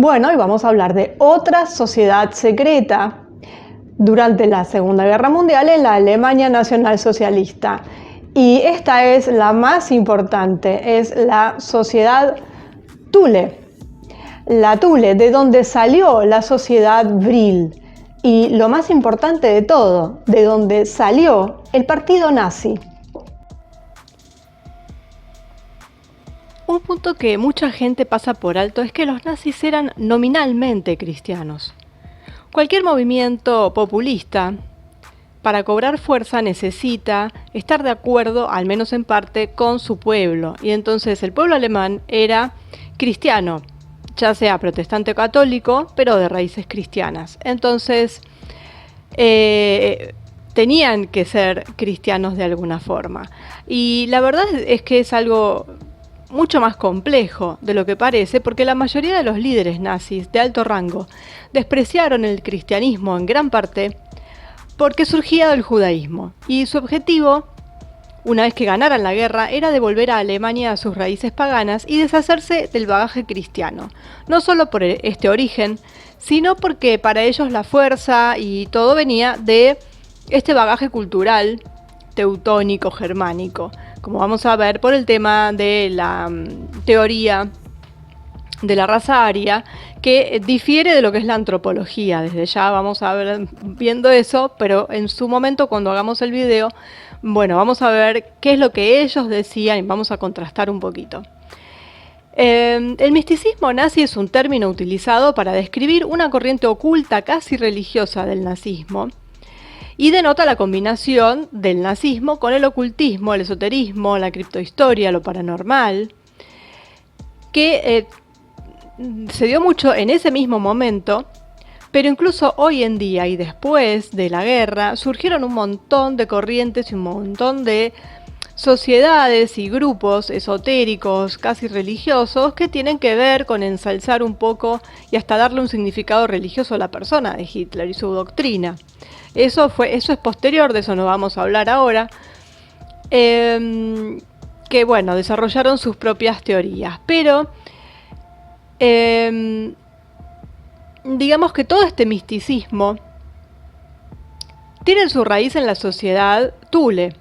Bueno, hoy vamos a hablar de otra sociedad secreta durante la Segunda Guerra Mundial en la Alemania nacionalsocialista. Y esta es la más importante, es la sociedad Thule. La Thule, de donde salió la sociedad Brill. Y lo más importante de todo, de donde salió el partido nazi. Un punto que mucha gente pasa por alto es que los nazis eran nominalmente cristianos. Cualquier movimiento populista, para cobrar fuerza, necesita estar de acuerdo, al menos en parte, con su pueblo. Y entonces el pueblo alemán era cristiano, ya sea protestante o católico, pero de raíces cristianas. Entonces, tenían que ser cristianos de alguna forma. Y la verdad es que es algo mucho más complejo de lo que parece, porque la mayoría de los líderes nazis de alto rango despreciaron el cristianismo en gran parte porque surgía del judaísmo, y su objetivo, una vez que ganaran la guerra, era devolver a Alemania a sus raíces paganas y deshacerse del bagaje cristiano, no solo por este origen, sino porque para ellos la fuerza y todo venía de este bagaje cultural teutónico, germánico, como vamos a ver por el tema de la teoría de la raza aria, que difiere de lo que es la antropología. Desde ya vamos a ver viendo eso, pero en su momento, cuando hagamos el video, bueno, vamos a ver qué es lo que ellos decían y vamos a contrastar un poquito. El misticismo nazi es un término utilizado para describir una corriente oculta casi religiosa del nazismo, y denota la combinación del nazismo con el ocultismo, el esoterismo, la criptohistoria, lo paranormal, que se dio mucho en ese mismo momento, pero incluso hoy en día y después de la guerra surgieron un montón de corrientes y un montón de sociedades y grupos esotéricos, casi religiosos, que tienen que ver con ensalzar un poco y hasta darle un significado religioso a la persona de Hitler y su doctrina. Eso es posterior, de eso no vamos a hablar ahora, que bueno, desarrollaron sus propias teorías, pero digamos que todo este misticismo tiene su raíz en la sociedad Thule,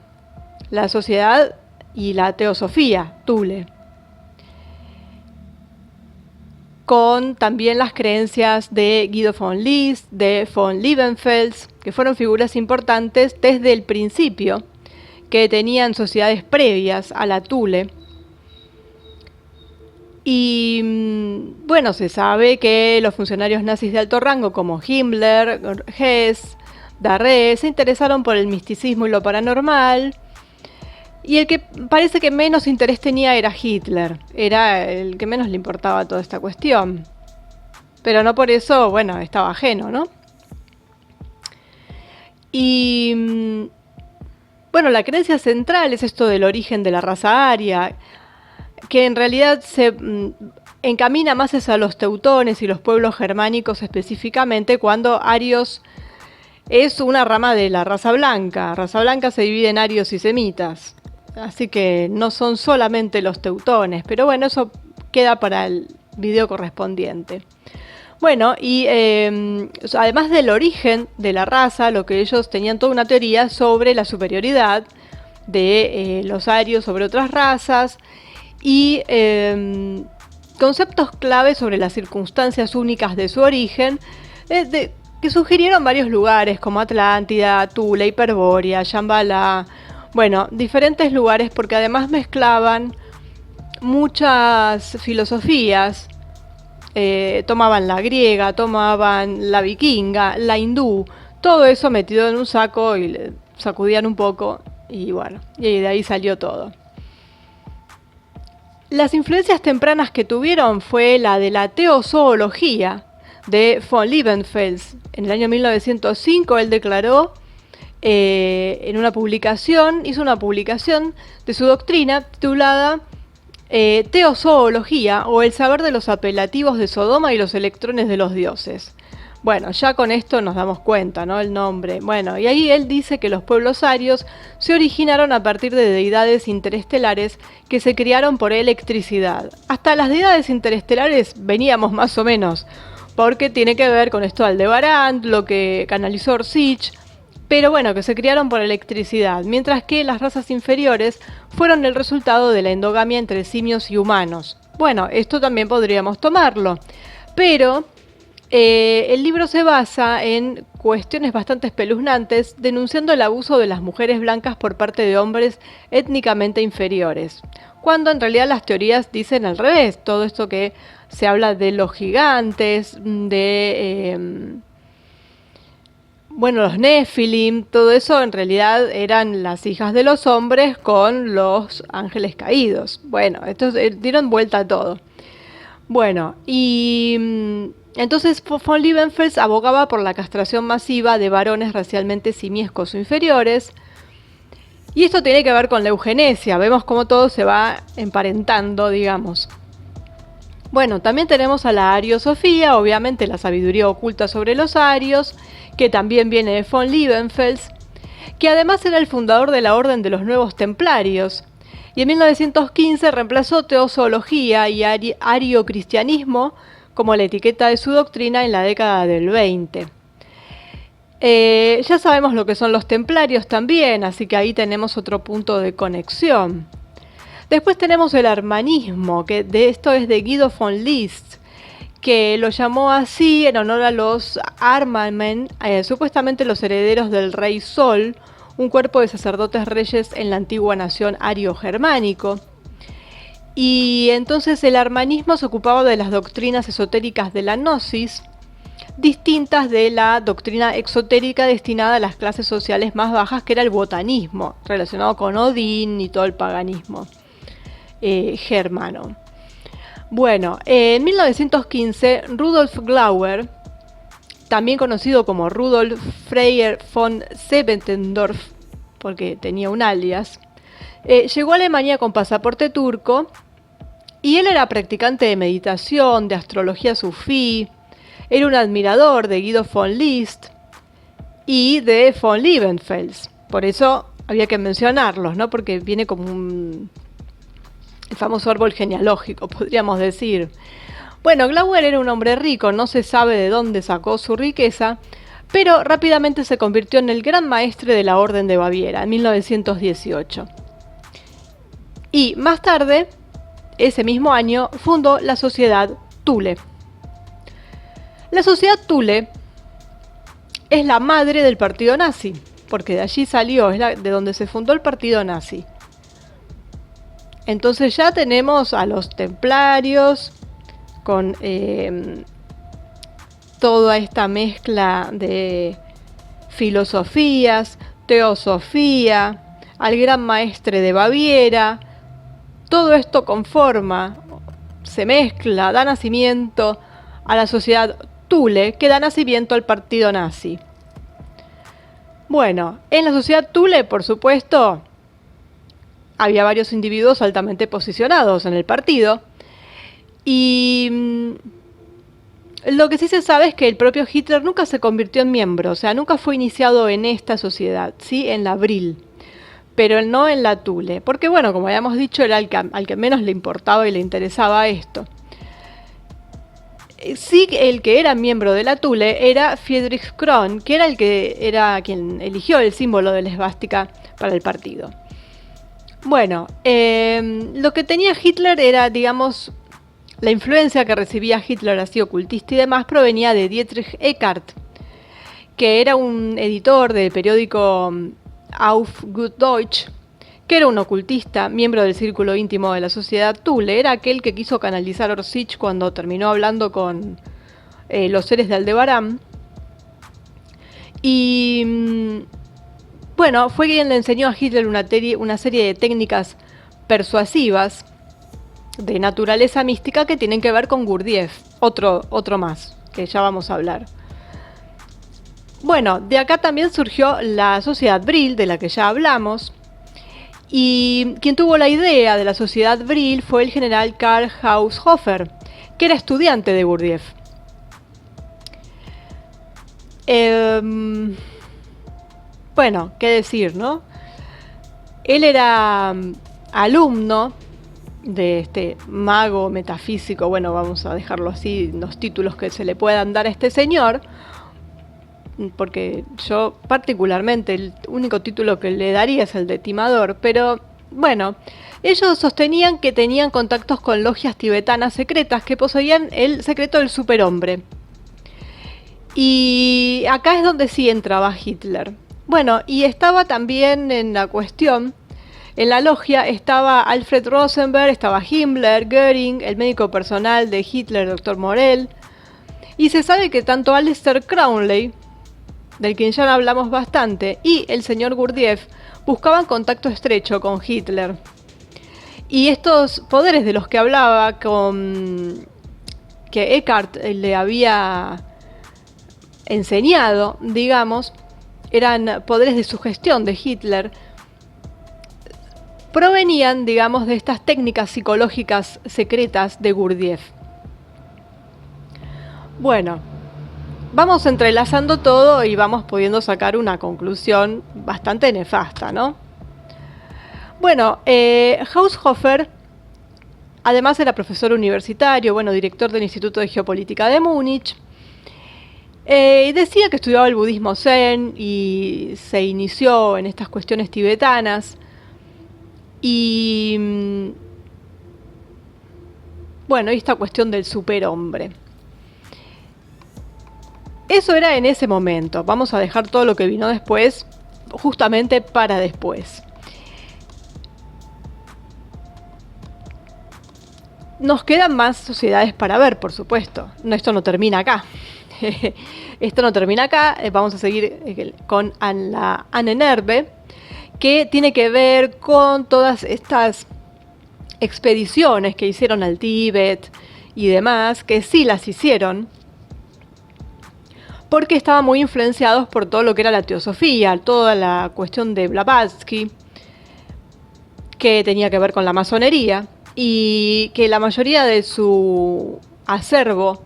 la sociedad y la teosofía Thule, con también las creencias de Guido von List, de von Liebenfels, que fueron figuras importantes desde el principio, que tenían sociedades previas a la Thule. Y bueno, se sabe que los funcionarios nazis de alto rango como Himmler, Hess, Darré se interesaron por el misticismo y lo paranormal, y el que parece que menos interés tenía era Hitler, era el que menos le importaba toda esta cuestión. Pero no por eso, bueno, estaba ajeno, ¿no? Y bueno, la creencia central es esto del origen de la raza aria, que en realidad se encamina más hacia los teutones y los pueblos germánicos específicamente, cuando arios es una rama de la raza blanca. Raza blanca se divide en arios y semitas, así que no son solamente los teutones, pero bueno, eso queda para el video correspondiente. Bueno, y además del origen de la raza, lo que ellos tenían toda una teoría sobre la superioridad de los arios sobre otras razas, y conceptos clave sobre las circunstancias únicas de su origen, que sugirieron varios lugares como Atlántida, Tula, Hiperbórea, Shambhala, bueno, diferentes lugares, porque además mezclaban muchas filosofías, tomaban la griega, tomaban la vikinga, la hindú, todo eso metido en un saco y le sacudían un poco y bueno, y de ahí salió todo. Las influencias tempranas que tuvieron fue la de la teozoología de von Liebenfels. En el año 1905 él declaró en una publicación, hizo una publicación de su doctrina titulada Teozoología, o el saber de los apelativos de Sodoma y los electrones de los dioses. Bueno, ya con esto nos damos cuenta, ¿no? El nombre. Bueno, y ahí él dice que los pueblos arios se originaron a partir de deidades interestelares que se criaron por electricidad. Hasta las deidades interestelares veníamos más o menos, porque tiene que ver con esto de Aldebarán, lo que canalizó Orsic, pero bueno, que se criaron por electricidad, mientras que las razas inferiores fueron el resultado de la endogamia entre simios y humanos. Bueno, esto también podríamos tomarlo, pero el libro se basa en cuestiones bastante espeluznantes, denunciando el abuso de las mujeres blancas por parte de hombres étnicamente inferiores, cuando en realidad las teorías dicen al revés. Todo esto que se habla de los gigantes, de los Nephilim, todo eso en realidad eran las hijas de los hombres con los ángeles caídos. Bueno, estos dieron vuelta a todo. Bueno, y entonces von Liebenfels abogaba por la castración masiva de varones racialmente simiescos o inferiores. Y esto tiene que ver con la eugenesia. Vemos cómo todo se va emparentando, digamos. Bueno, también tenemos a la ariosofía, obviamente la sabiduría oculta sobre los arios, que también viene de von Liebenfels, que además era el fundador de la Orden de los Nuevos Templarios. Y en 1915 reemplazó teozoología y ariocristianismo como la etiqueta de su doctrina en la década del 20. Ya sabemos lo que son los templarios también, así que ahí tenemos otro punto de conexión. Después tenemos el armanismo, que de esto es de Guido von List, que lo llamó así en honor a los Armamen, supuestamente los herederos del rey Sol, un cuerpo de sacerdotes reyes en la antigua nación ario-germánico. Y entonces el armanismo se ocupaba de las doctrinas esotéricas de la gnosis, distintas de la doctrina exotérica destinada a las clases sociales más bajas, que era el botanismo, relacionado con Odín y todo el paganismo germano. Bueno, en 1915 Rudolf Glauer, también conocido como Rudolf Freier von Sebentendorf, porque tenía un alias, llegó a Alemania con pasaporte turco y él era practicante de meditación, de astrología sufí, era un admirador de Guido von List y de von Liebenfels. Por eso había que mencionarlos, ¿no? Porque viene como el famoso árbol genealógico, podríamos decir. Bueno, Glauer era un hombre rico, no se sabe de dónde sacó su riqueza, pero rápidamente se convirtió en el gran maestre de la Orden de Baviera en 1918. Y más tarde, ese mismo año, fundó la Sociedad Thule. La Sociedad Thule es la madre del partido nazi, porque de allí salió, es de donde se fundó el partido nazi. Entonces ya tenemos a los templarios con toda esta mezcla de filosofías, teosofía, al gran maestre de Baviera. Todo esto conforma, se mezcla, da nacimiento a la Sociedad Thule, que da nacimiento al partido nazi. Bueno, en la Sociedad Thule, por supuesto, había varios individuos altamente posicionados en el partido. Y lo que sí se sabe es que el propio Hitler nunca se convirtió en miembro, o sea, nunca fue iniciado en esta sociedad, sí, en la Brill, pero no en la Thule, porque bueno, como habíamos dicho, era al que menos le importaba y le interesaba esto. Sí, el que era miembro de la Thule era Friedrich Kron, que era quien eligió el símbolo de la esvástica para el partido. Bueno, lo que tenía Hitler era, digamos, la influencia que recibía Hitler así ocultista y demás provenía de Dietrich Eckart, que era un editor del periódico Auf gut Deutsch, que era un ocultista, miembro del círculo íntimo de la Sociedad Thule. Era aquel que quiso canalizar a Orsic cuando terminó hablando con los seres de Aldebarán. Y bueno, fue quien le enseñó a Hitler una serie de técnicas persuasivas de naturaleza mística que tienen que ver con Gurdjieff, otro más, que ya vamos a hablar. Bueno, de acá también surgió la Sociedad Brill, de la que ya hablamos, y quien tuvo la idea de la Sociedad Brill fue el general Karl Haushofer, que era estudiante de Gurdjieff. Bueno, qué decir, ¿no? Él era alumno de este mago metafísico, bueno, vamos a dejarlo así, los títulos que se le puedan dar a este señor, porque yo particularmente el único título que le daría es el de timador, pero bueno, ellos sostenían que tenían contactos con logias tibetanas secretas que poseían el secreto del superhombre. Y acá es donde sí entraba Hitler. Bueno, y estaba también en la cuestión, en la logia estaba Alfred Rosenberg, estaba Himmler, Göring, el médico personal de Hitler, Dr. Morell, y se sabe que tanto Aleister Crowley, del quien ya hablamos bastante, y el señor Gurdjieff buscaban contacto estrecho con Hitler. Y estos poderes de los que hablaba, que Eckhart le había enseñado, digamos, eran poderes de sugestión de Hitler, provenían, digamos, de estas técnicas psicológicas secretas de Gurdjieff. Bueno, vamos entrelazando todo y vamos pudiendo sacar una conclusión bastante nefasta, ¿no? Bueno, Haushofer, además era profesor universitario, bueno, director del Instituto de Geopolítica de Múnich, decía que estudiaba el budismo zen y se inició en estas cuestiones tibetanas. Y bueno, y esta cuestión del superhombre. Eso era en ese momento. Vamos a dejar todo lo que vino después, justamente para después. Nos quedan más sociedades para ver, por supuesto. No, esto no termina acá. Esto no termina acá. Vamos a seguir con la Ahnenerbe, que tiene que ver con todas estas expediciones que hicieron al Tíbet y demás, que sí las hicieron, porque estaban muy influenciados por todo lo que era la teosofía, toda la cuestión de Blavatsky, que tenía que ver con la masonería, y que la mayoría de su acervo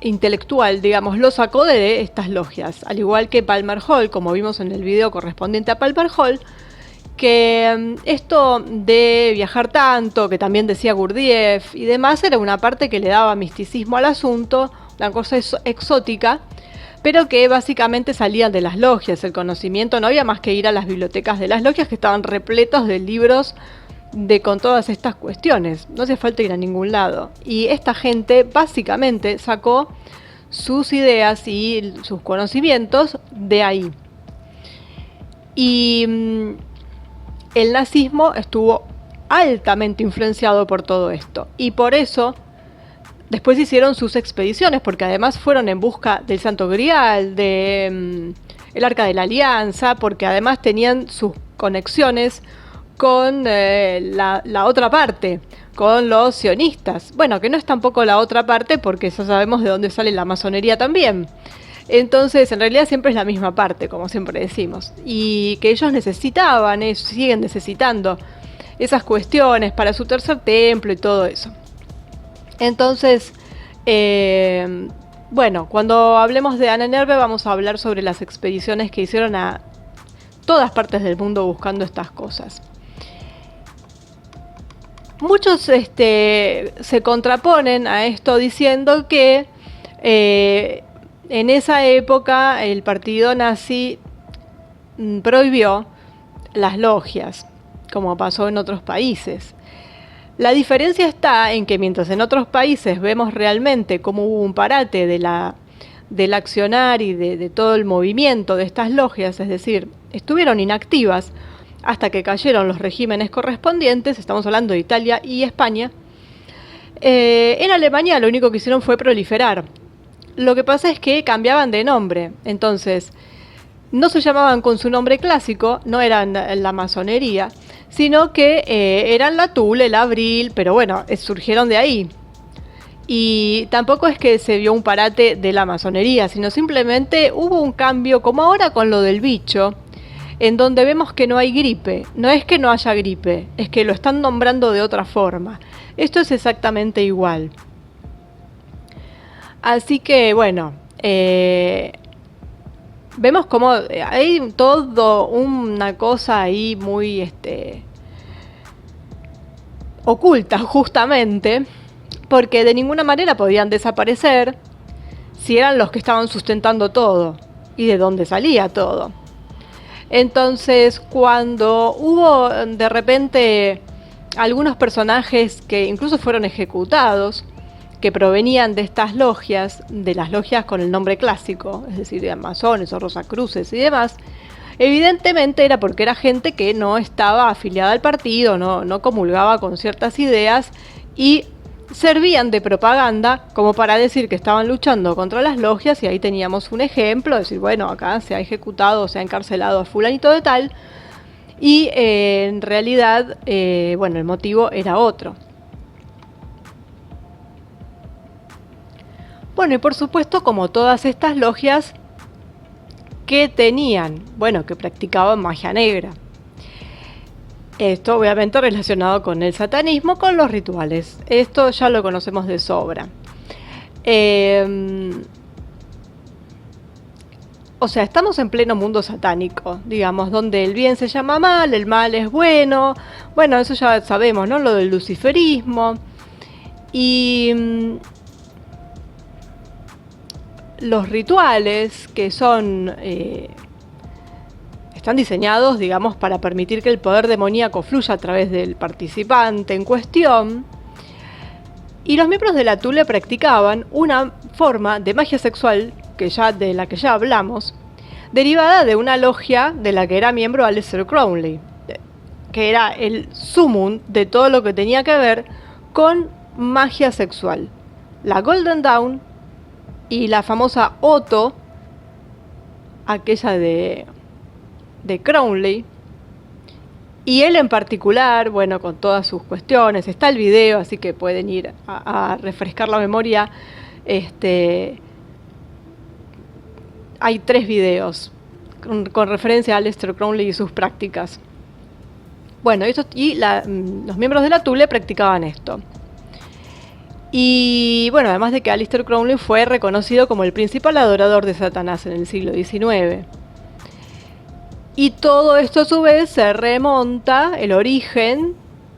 intelectual, digamos, lo sacó de estas logias, al igual que Palmer Hall, como vimos en el video correspondiente a Palmer Hall, que esto de viajar tanto, que también decía Gurdjieff y demás, era una parte que le daba misticismo al asunto, una cosa exótica, pero que básicamente salían de las logias, el conocimiento, no había más que ir a las bibliotecas de las logias que estaban repletos de libros con todas estas cuestiones, no hace falta ir a ningún lado. Y esta gente básicamente sacó sus ideas y sus conocimientos de ahí. Y el nazismo estuvo altamente influenciado por todo esto. Y por eso después hicieron sus expediciones, porque además fueron en busca del Santo Grial, el Arca de la Alianza, porque además tenían sus conexiones con la otra parte, con los sionistas. Bueno, que no es tampoco la otra parte, porque ya sabemos de dónde sale la masonería también. Entonces, en realidad siempre es la misma parte, como siempre decimos. Y que ellos necesitaban, siguen necesitando esas cuestiones para su tercer templo y todo eso. Entonces, bueno, cuando hablemos de Ahnenerbe vamos a hablar sobre las expediciones que hicieron a todas partes del mundo buscando estas cosas. Muchos se contraponen a esto diciendo que en esa época el partido nazi prohibió las logias, como pasó en otros países. La diferencia está en que mientras en otros países vemos realmente cómo hubo un parate del accionar y de todo el movimiento de estas logias, es decir, estuvieron inactivas hasta que cayeron los regímenes correspondientes, estamos hablando de Italia y España. En Alemania lo único que hicieron fue proliferar. Lo que pasa es que cambiaban de nombre, entonces no se llamaban con su nombre clásico, no eran la masonería, sino que eran la Thule, el Abril, pero bueno, surgieron de ahí. Y tampoco es que se vio un parate de la masonería, sino simplemente hubo un cambio, como ahora con lo del bicho, en donde vemos que no hay gripe. No es que no haya gripe, es que lo están nombrando de otra forma. Esto es exactamente igual. Así que, bueno, vemos como hay todo una cosa ahí muy oculta, justamente, porque de ninguna manera podían desaparecer si eran los que estaban sustentando todo y de dónde salía todo. Entonces, cuando hubo de repente algunos personajes que incluso fueron ejecutados, que provenían de estas logias, de las logias con el nombre clásico, es decir, de masones o rosacruces y demás, evidentemente era porque era gente que no estaba afiliada al partido, no comulgaba con ciertas ideas y servían de propaganda como para decir que estaban luchando contra las logias, y ahí teníamos un ejemplo, decir, bueno, acá se ha ejecutado, se ha encarcelado a fulanito de tal, y en realidad, bueno, el motivo era otro. Bueno, y por supuesto, como todas estas logias que tenían, bueno, que practicaban magia negra. Esto obviamente relacionado con el satanismo, con los rituales. Esto ya lo conocemos de sobra. O sea, estamos en pleno mundo satánico, digamos, donde el bien se llama mal, el mal es bueno. Bueno, eso ya sabemos, ¿no? Lo del luciferismo. Y los rituales que son... están diseñados, digamos, para permitir que el poder demoníaco fluya a través del participante en cuestión. Y los miembros de la Thule practicaban una forma de magia sexual de la que ya hablamos, derivada de una logia de la que era miembro Aleister Crowley, que era el sumum de todo lo que tenía que ver con magia sexual. La Golden Dawn y la famosa Otto, aquella de Crowley, y él en particular, bueno, con todas sus cuestiones, está el video, así que pueden ir a refrescar la memoria. Hay 3 videos con referencia a Aleister Crowley y sus prácticas. Bueno, los miembros de la Thule practicaban esto. Y bueno, además de que Aleister Crowley fue reconocido como el principal adorador de Satanás en el siglo XIX. Y todo esto a su vez el origen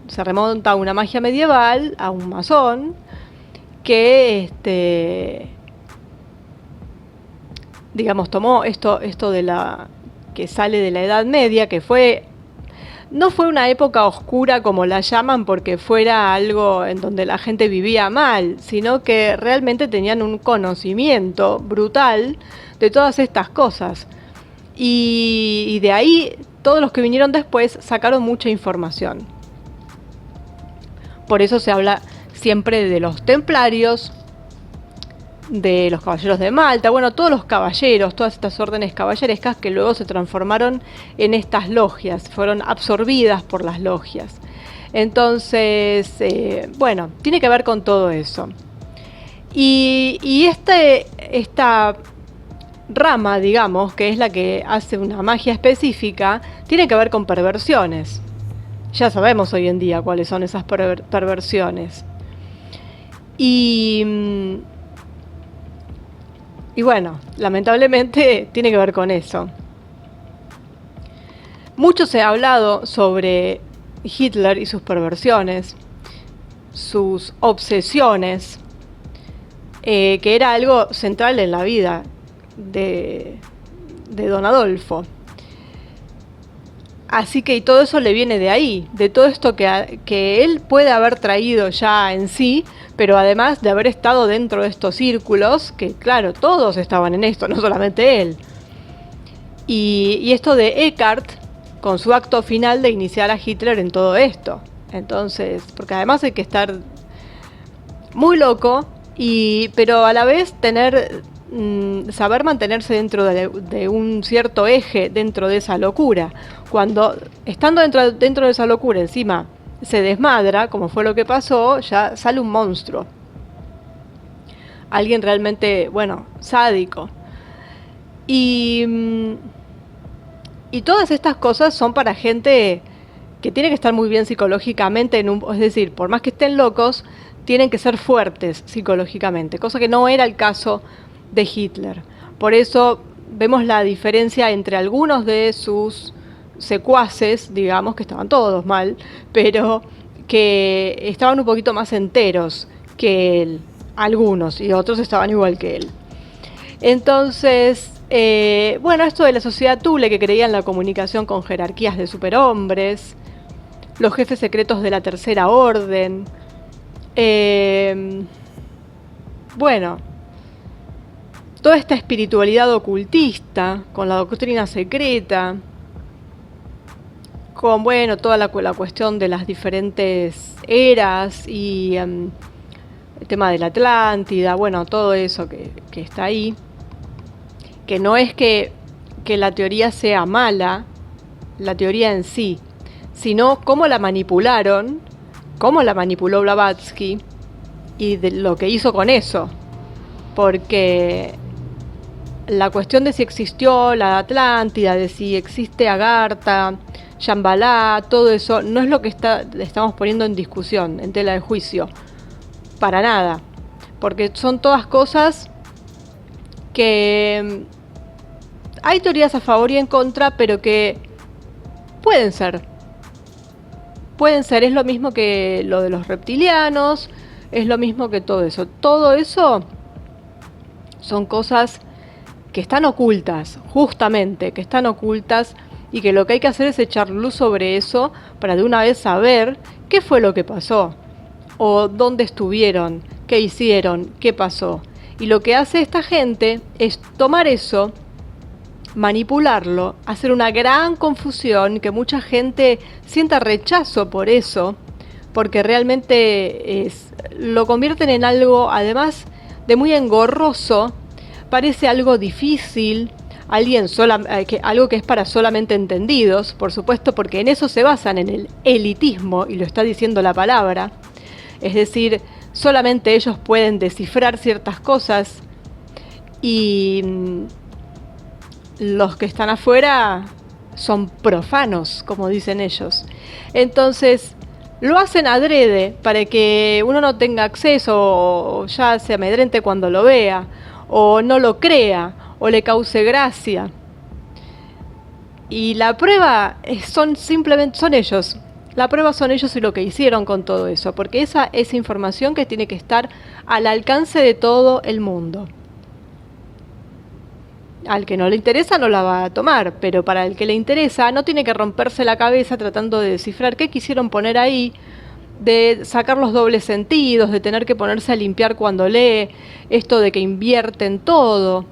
se remonta a una magia medieval, a un masón, que digamos, tomó esto que sale de la Edad Media, que no fue una época oscura como la llaman porque fuera algo en donde la gente vivía mal, sino que realmente tenían un conocimiento brutal de todas estas cosas. Y de ahí todos los que vinieron después sacaron mucha información. Por eso se habla siempre de los templarios, de los caballeros de Malta, bueno, todos los caballeros, todas estas órdenes caballerescas que luego se transformaron en estas logias, fueron absorbidas por las logias. Entonces, bueno, tiene que ver con todo eso. Y esta rama, digamos, que es la que hace una magia específica, tiene que ver con perversiones. Ya sabemos hoy en día cuáles son esas perversiones. Y bueno, lamentablemente tiene que ver con eso. Mucho se ha hablado sobre Hitler y sus perversiones, sus obsesiones, que era algo central en la vida de don Adolfo. Así que y todo eso le viene de ahí, de todo esto que él puede haber traído ya en sí, pero además de haber estado dentro de estos círculos, que claro, todos estaban en esto, no solamente él. Y esto de Eckart, con su acto final de iniciar a Hitler en todo esto. Entonces, porque además hay que estar muy loco, pero a la vez saber mantenerse dentro de un cierto eje dentro de esa locura. Cuando estando dentro de esa locura encima se desmadra, como fue lo que pasó, ya sale un monstruo. Alguien realmente, bueno, sádico. Y todas estas cosas son para gente que tiene que estar muy bien psicológicamente, es decir, por más que estén locos, tienen que ser fuertes psicológicamente, cosa que no era el caso de Hitler. Por eso vemos la diferencia entre algunos de sus secuaces, digamos, que estaban todos mal, pero que estaban un poquito más enteros que él, algunos, y otros estaban igual que él. Entonces, bueno, esto de la sociedad Thule, que creía en la comunicación con jerarquías de superhombres, los jefes secretos de la Tercera Orden, bueno, toda esta espiritualidad ocultista, con la doctrina secreta, con, bueno, toda la cuestión de las diferentes eras y el tema de la Atlántida, bueno, todo eso que está ahí, que no es que la teoría sea mala, la teoría en sí, sino cómo la manipularon, cómo la manipuló Blavatsky y de lo que hizo con eso, porque la cuestión de si existió la Atlántida, de si existe Agartha, Shambhala, todo eso no es lo que estamos poniendo en discusión, en tela de juicio, para nada, porque son todas cosas que hay teorías a favor y en contra, pero que pueden ser, es lo mismo que lo de los reptilianos, es lo mismo que todo eso son cosas que están ocultas, justamente, que están ocultas, y que lo que hay que hacer es echar luz sobre eso para de una vez saber qué fue lo que pasó, o dónde estuvieron, qué hicieron, qué pasó. Y lo que hace esta gente es tomar eso, manipularlo, hacer una gran confusión, que mucha gente sienta rechazo por eso, porque realmente lo convierten en algo, además de muy engorroso, parece algo difícil, algo que es para solamente entendidos, por supuesto, porque en eso se basan, en el elitismo, y lo está diciendo la palabra, es decir, solamente ellos pueden descifrar ciertas cosas y los que están afuera son profanos, como dicen ellos. Entonces, lo hacen adrede para que uno no tenga acceso, o ya se amedrente cuando lo vea, o no lo crea, o le cause gracia. Y la prueba son ellos. La prueba son ellos y lo que hicieron con todo eso, porque esa es información que tiene que estar al alcance de todo el mundo. Al que no le interesa no la va a tomar, pero para el que le interesa no tiene que romperse la cabeza tratando de descifrar qué quisieron poner ahí, de sacar los dobles sentidos, de tener que ponerse a limpiar cuando lee, esto de que invierten todo.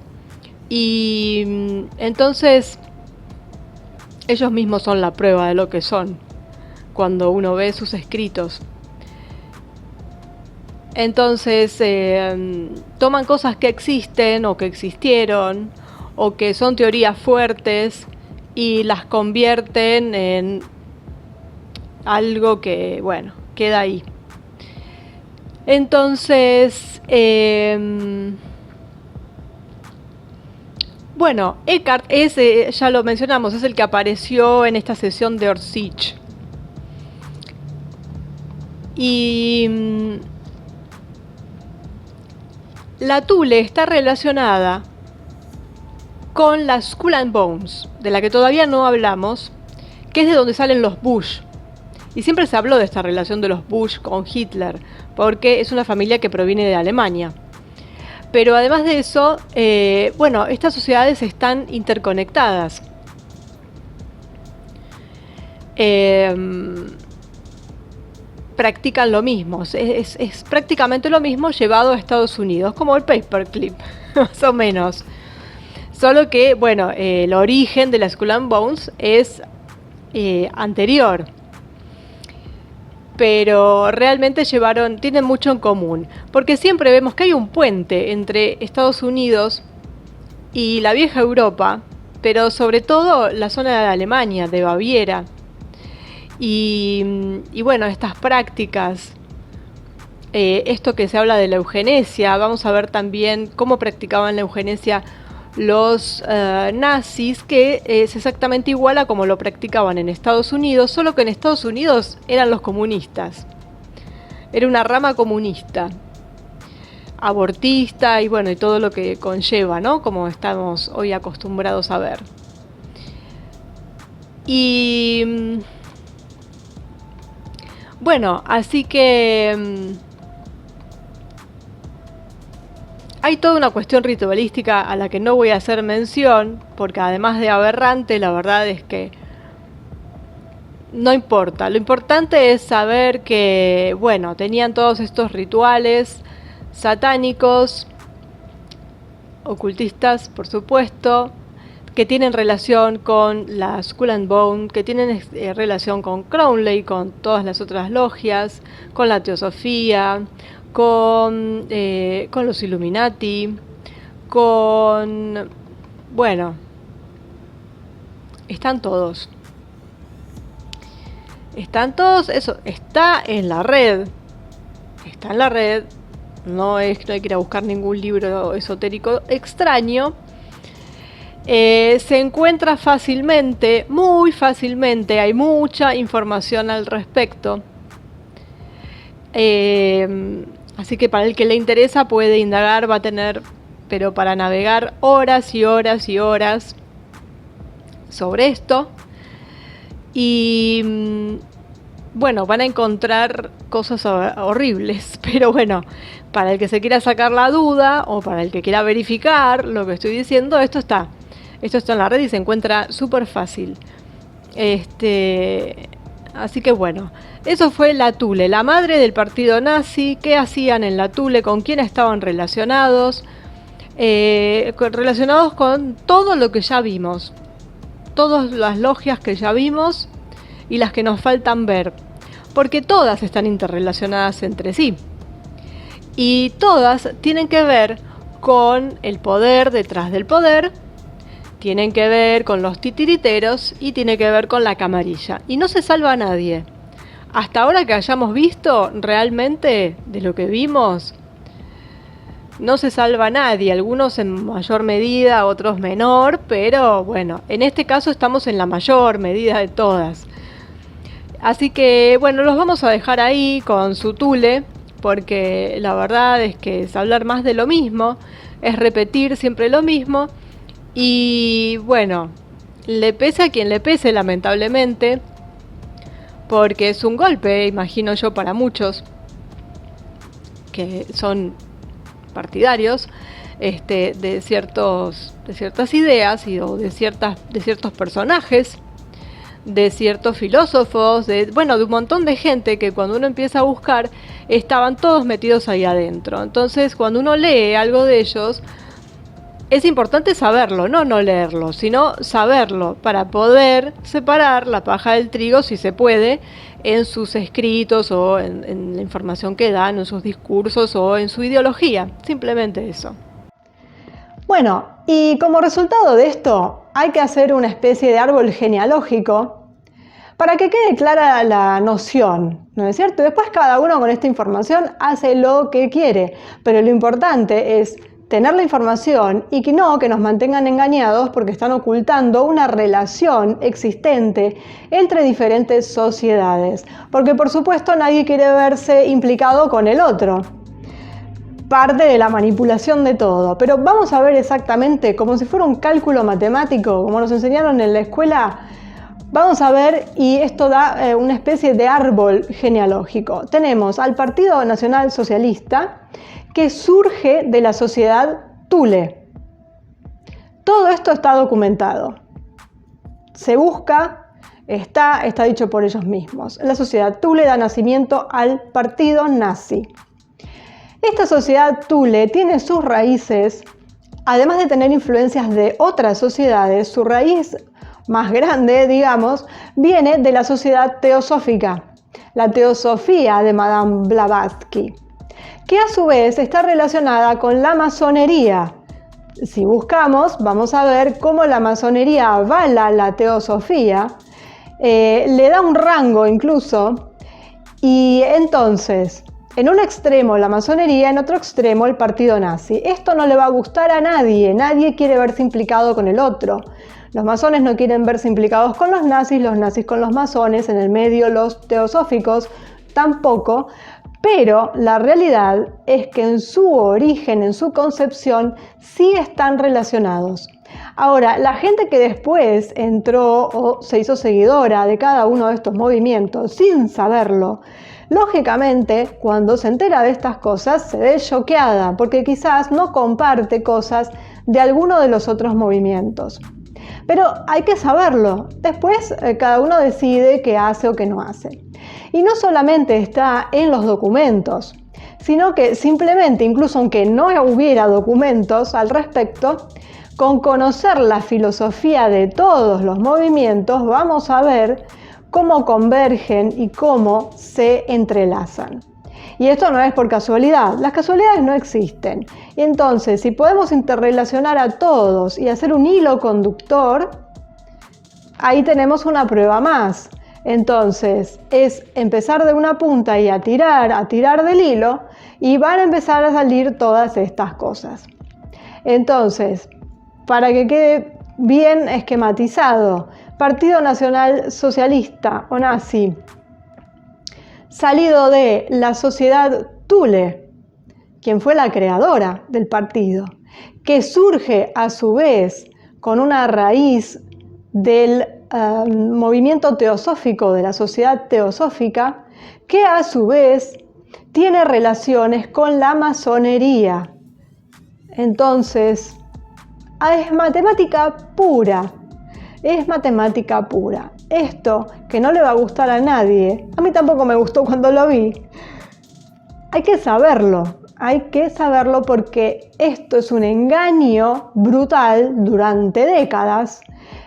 Y entonces ellos mismos son la prueba de lo que son cuando uno ve sus escritos. Entonces toman cosas que existen o que existieron o que son teorías fuertes y las convierten en algo que, bueno, queda ahí. Entonces, bueno, Eckhart es, ya lo mencionamos, es el que apareció en esta sesión de Orsic. Y la Thule está relacionada con la Skull and Bones, de la que todavía no hablamos, que es de donde salen los Bush. Y siempre se habló de esta relación de los Bush con Hitler, porque es una familia que proviene de Alemania. Pero además de eso, bueno, estas sociedades están interconectadas. Practican lo mismo, es prácticamente lo mismo llevado a Estados Unidos, como el paperclip, más o menos. Solo que, bueno, el origen de la Skull and Bones es anterior. Pero realmente tienen mucho en común, porque siempre vemos que hay un puente entre Estados Unidos y la vieja Europa, pero sobre todo la zona de Alemania, de Baviera. Y bueno, estas prácticas, esto que se habla de la eugenesia, vamos a ver también cómo practicaban la eugenesia los nazis, que es exactamente igual a como lo practicaban en Estados Unidos, solo que en Estados Unidos eran los comunistas, era una rama comunista. abortista y bueno, y todo lo que conlleva, ¿no? Como estamos hoy acostumbrados a ver. Y bueno, así que hay toda una cuestión ritualística a la que no voy a hacer mención, porque además de aberrante, la verdad es que no importa. Lo importante es saber que, bueno, tenían todos estos rituales satánicos, ocultistas, por supuesto, que tienen relación con la Skull and Bone, que tienen relación con Crowley, con todas las otras logias, con la teosofía, con los Illuminati, bueno, están todos, eso está en la red, no hay que ir a buscar ningún libro esotérico extraño. Se encuentra fácilmente, muy fácilmente, hay mucha información al respecto. Así que para el que le interesa puede indagar, va a tener, pero para navegar horas y horas y horas sobre esto. Y bueno, van a encontrar cosas horribles, pero bueno, para el que se quiera sacar la duda o para el que quiera verificar lo que estoy diciendo, esto está en la red y se encuentra súper fácil. Así que bueno, eso fue la Thule, la madre del partido nazi. ¿Qué hacían en la Thule? ¿Con quién estaban relacionados? Relacionados con todo lo que ya vimos, todas las logias que ya vimos y las que nos faltan ver, porque todas están interrelacionadas entre sí y todas tienen que ver con el poder detrás del poder, tienen que ver con los titiriteros y tiene que ver con la camarilla, y no se salva a nadie. Hasta ahora que hayamos visto, realmente de lo que vimos, no se salva a nadie, algunos en mayor medida, otros menor, pero bueno, en este caso estamos en la mayor medida de todas. Así que bueno, los vamos a dejar ahí con su Thule, porque la verdad es que es hablar más de lo mismo, es repetir siempre lo mismo, y bueno, le pese a quien le pese, lamentablemente, porque es un golpe, imagino yo, para muchos que son partidarios de ciertas ideas o de ciertos personajes, de ciertos filósofos, de un montón de gente que cuando uno empieza a buscar estaban todos metidos ahí adentro. Entonces, cuando uno lee algo de ellos, es importante saberlo, no leerlo, sino saberlo para poder separar la paja del trigo, si se puede, en sus escritos o en la información que dan, en sus discursos o en su ideología. Simplemente eso. Bueno, y como resultado de esto, hay que hacer una especie de árbol genealógico para que quede clara la noción, ¿no es cierto? Después cada uno con esta información hace lo que quiere, pero lo importante es tener la información y que no que nos mantengan engañados porque están ocultando una relación existente entre diferentes sociedades. Porque por supuesto nadie quiere verse implicado con el otro. Parte de la manipulación de todo. Pero vamos a ver exactamente, como si fuera un cálculo matemático, como nos enseñaron en la escuela. Vamos a ver, y esto da una especie de árbol genealógico. Tenemos al Partido Nacional Socialista, que surge de la sociedad Thule. Todo esto está documentado. Se busca, está dicho por ellos mismos. La sociedad Thule da nacimiento al partido nazi. Esta sociedad Thule tiene sus raíces, además de tener influencias de otras sociedades, su raíz más grande, digamos, viene de la sociedad teosófica, la teosofía de Madame Blavatsky, que a su vez está relacionada con la masonería. Si buscamos, vamos a ver cómo la masonería avala la teosofía, le da un rango incluso, y entonces, en un extremo la masonería, en otro extremo el partido nazi. Esto no le va a gustar a nadie, nadie quiere verse implicado con el otro. Los masones no quieren verse implicados con los nazis con los masones, en el medio los teosóficos tampoco, Pero la realidad es que en su origen, en su concepción, sí están relacionados. Ahora, la gente que después entró o se hizo seguidora de cada uno de estos movimientos sin saberlo, lógicamente, cuando se entera de estas cosas, se ve choqueada porque quizás no comparte cosas de alguno de los otros movimientos. Pero hay que saberlo. Después, cada uno decide qué hace o qué no hace. Y no solamente está en los documentos, sino que simplemente, incluso aunque no hubiera documentos al respecto, con conocer la filosofía de todos los movimientos, vamos a ver cómo convergen y cómo se entrelazan. Y esto no es por casualidad, las casualidades no existen. Y entonces, si podemos interrelacionar a todos y hacer un hilo conductor, ahí tenemos una prueba más. Entonces, es empezar de una punta y a tirar del hilo, y van a empezar a salir todas estas cosas. Entonces, para que quede bien esquematizado, Partido Nacional Socialista o nazi, salido de la sociedad Thule, quien fue la creadora del partido, que surge a su vez con una raíz del movimiento teosófico, de la sociedad teosófica, que a su vez tiene relaciones con la masonería. Entonces, es matemática pura. Es matemática pura. Esto, que no le va a gustar a nadie, a mí tampoco me gustó cuando lo vi, hay que saberlo porque esto es un engaño brutal durante décadas,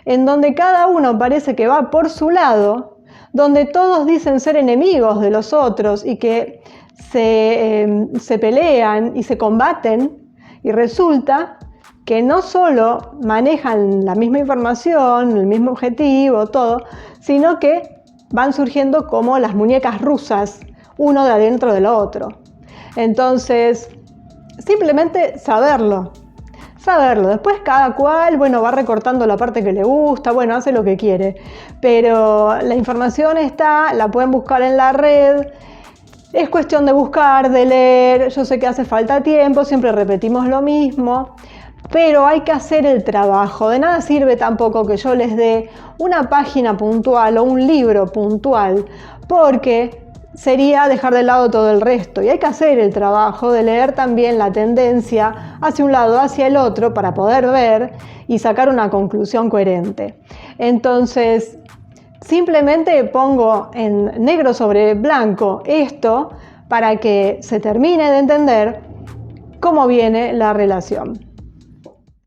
en donde cada uno parece que va por su lado, donde todos dicen ser enemigos de los otros y que se pelean y se combaten, y resulta que no solo manejan la misma información, el mismo objetivo, todo, sino que van surgiendo como las muñecas rusas, uno de adentro del otro. Entonces, simplemente saberlo. Después cada cual, va recortando la parte que le gusta, hace lo que quiere. Pero la información está, la pueden buscar en la red. Es cuestión de buscar, de leer. Yo sé que hace falta tiempo, siempre repetimos lo mismo. Pero hay que hacer el trabajo. De nada sirve tampoco que yo les dé una página puntual o un libro puntual, porque sería dejar de lado todo el resto. Y hay que hacer el trabajo de leer también la tendencia hacia un lado, hacia el otro, para poder ver y sacar una conclusión coherente. Entonces, simplemente pongo en negro sobre blanco esto para que se termine de entender cómo viene la relación.